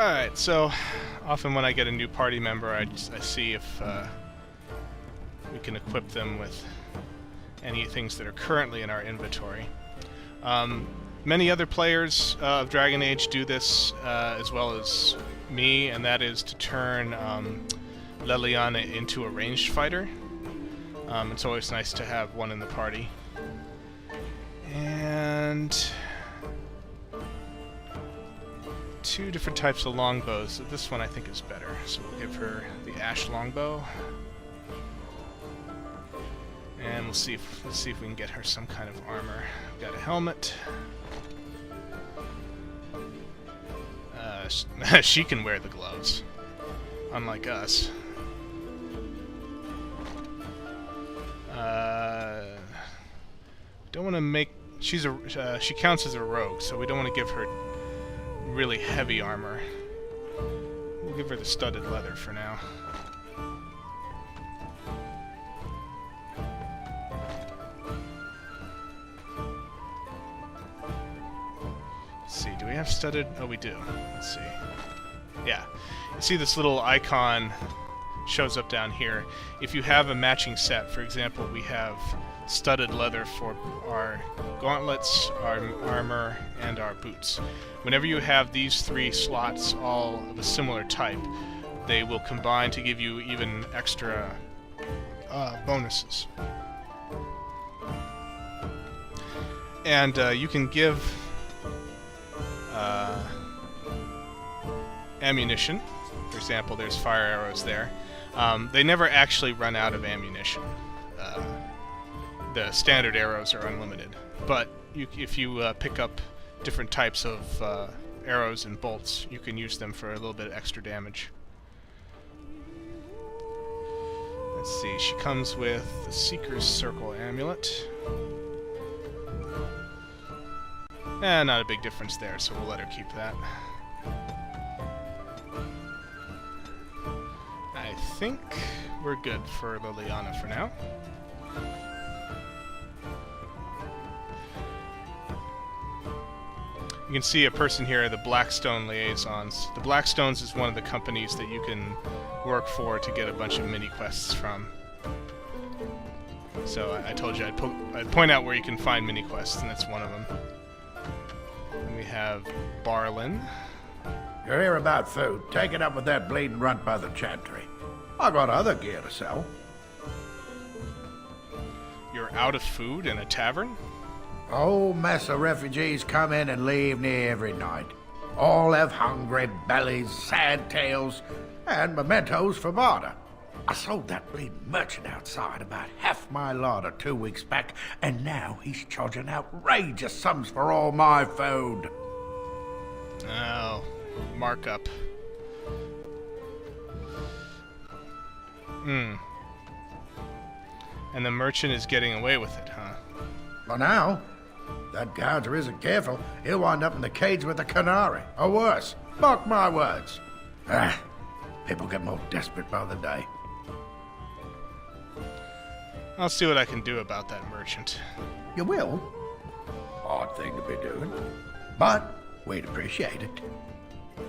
Alright, so often when I get a new party member, I see if we can equip them with any things that are currently in our inventory. Many other players of Dragon Age do this as well as me, and that is to turn Leliana into a ranged fighter. It's always nice to have one in the party. And 2 different types of longbows. So this one I think is better. So we'll give her the ash longbow. And let's see if we can get her some kind of armor. We've got a helmet. She can wear the gloves, unlike us. Don't want to make. She counts as a rogue, so we don't want to give her really heavy armor. We'll give her the studded leather for now. Let's see, do we have studded? Oh, we do. Let's see. Yeah. You see this little icon shows up down here. If you have a matching set, for example, we have studded leather for our gauntlets, our armor, and our boots. Whenever you have these 3 slots all of a similar type, they will combine to give you even extra bonuses. And you can give ammunition. For example, there's fire arrows there. They never actually run out of ammunition. The standard arrows are unlimited, but if you pick up different types of arrows and bolts, you can use them for a little bit of extra damage. Let's see, she comes with the Seeker's Circle amulet. Not a big difference there, so we'll let her keep that. I think we're good for Leliana for now. You can see a person here, the Blackstone Liaisons. The Blackstones is one of the companies that you can work for to get a bunch of mini-quests from. So I told you I'd point out where you can find mini-quests, and that's one of them. And we have Barlin. You're here about food. Take it up with that bleeding runt by the chantry. I got other gear to sell. You're out of food in a tavern? A whole mess of refugees come in and leave me every night. All have hungry bellies, sad tales, and mementos for barter. I sold that bleeding merchant outside about half my larder 2 weeks back, and now he's charging outrageous sums for all my food. Oh, markup. And the merchant is getting away with it, huh? For now. That gouger isn't careful, he'll wind up in the cage with a canary, or worse. Mark my words. People get more desperate by the day. I'll see what I can do about that merchant. You will? Odd thing to be doing. But we'd appreciate it.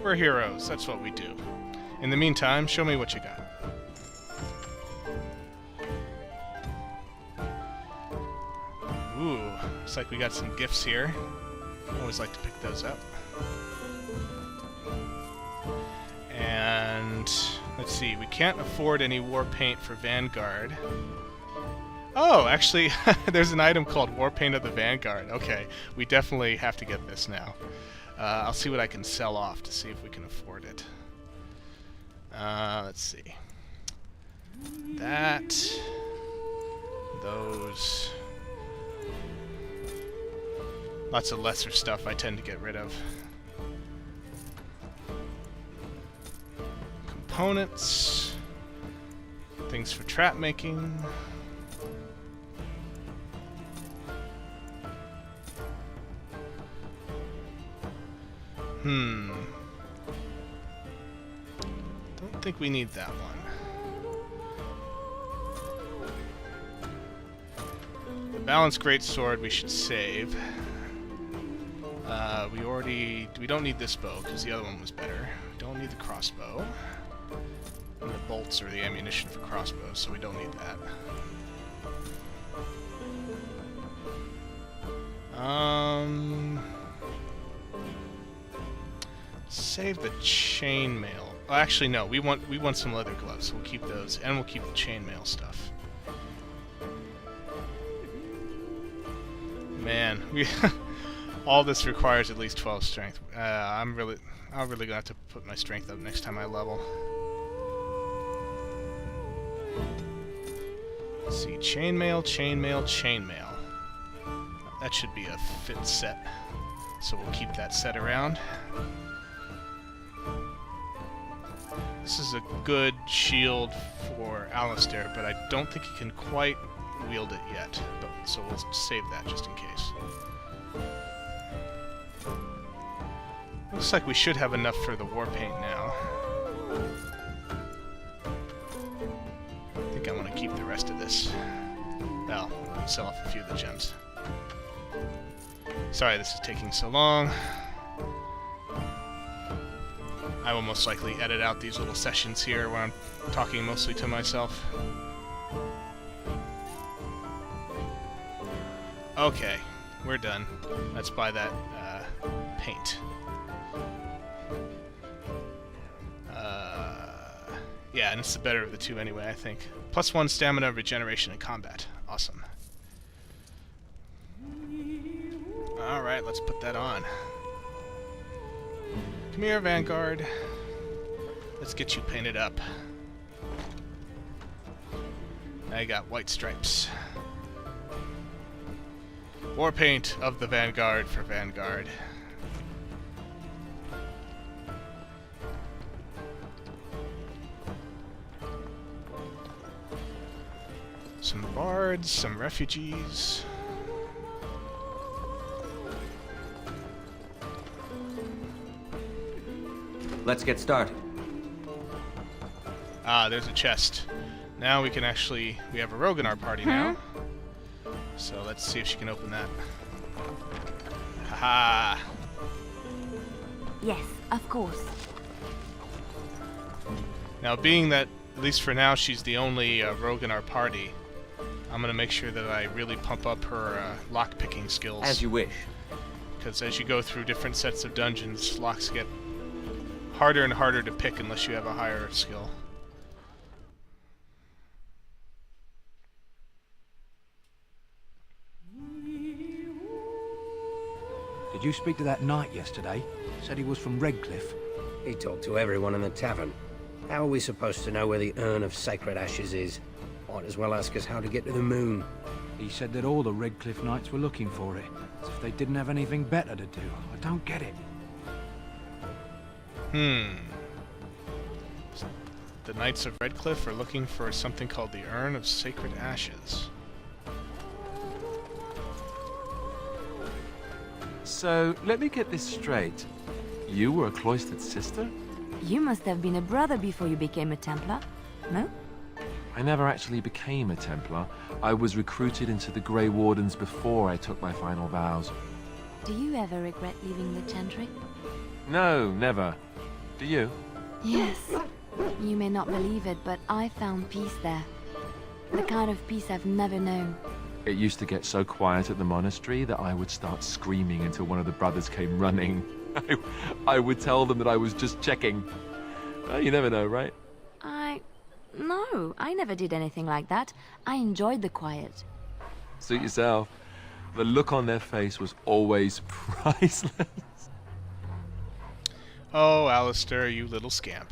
We're heroes, that's what we do. In the meantime, show me what you got. Ooh, looks like we got some gifts here. Always like to pick those up. And let's see, we can't afford any war paint for Vanguard. Oh, actually, there's an item called War Paint of the Vanguard. Okay, we definitely have to get this now. I'll see what I can sell off to see if we can afford it. Let's see. That. Those. Lots of lesser stuff I tend to get rid of. Components. Things for trap making. Don't think we need that one. The Balanced Greatsword we should save. We don't need this bow because the other one was better. Don't don't need the crossbow. And the bolts are the ammunition for crossbows, so we don't need that. Save the chainmail. Oh, actually, no. We want some leather gloves. So we'll keep those, and we'll keep the chainmail stuff. Man, all this requires at least 12 strength. I'm really gonna have to put my strength up next time I level. Let's see, chainmail, chainmail, chainmail. That should be a fit set, so we'll keep that set around. This is a good shield for Alistair, but I don't think he can quite wield it yet. So we'll save that just in case. Looks like we should have enough for the war paint now. I think I want to keep the rest of this. Well, let me sell off a few of the gems. Sorry this is taking so long. I will most likely edit out these little sessions here where I'm talking mostly to myself. Okay, we're done. Let's buy that paint. Yeah, and it's the better of the two anyway, I think. +1 stamina regeneration in combat. Awesome. Alright, let's put that on. Come here, Vanguard. Let's get you painted up. Now you got white stripes. War paint of the Vanguard for Vanguard. Some bards, some refugees. Let's get started. Ah, there's a chest. Now we can actually... We have a rogue in our party now. So let's see if she can open that. Haha! Yes, of course. Now, being that, at least for now, she's the only rogue in our party, I'm going to make sure that I really pump up her lock-picking skills. As you wish. Because as you go through different sets of dungeons, locks get harder and harder to pick unless you have a higher skill. Did you speak to that knight yesterday? Said he was from Redcliffe. He talked to everyone in the tavern. How are we supposed to know where the urn of sacred ashes is? Might as well ask us how to get to the moon. He said that all the Redcliffe knights were looking for it, as if they didn't have anything better to do. I don't get it. The Knights of Redcliffe are looking for something called the Urn of Sacred Ashes. So, let me get this straight. You were a cloistered sister? You must have been a brother before you became a Templar, no? I never actually became a Templar. I was recruited into the Grey Wardens before I took my final vows. Do you ever regret leaving the Chantry? No, never. Do you? Yes. You may not believe it, but I found peace there. The kind of peace I've never known. It used to get so quiet at the monastery that I would start screaming until one of the brothers came running. I would tell them that I was just checking. You never know, right? No, I never did anything like that. I enjoyed the quiet. Suit yourself. The look on their face was always priceless. Oh, Alistair, you little scamp.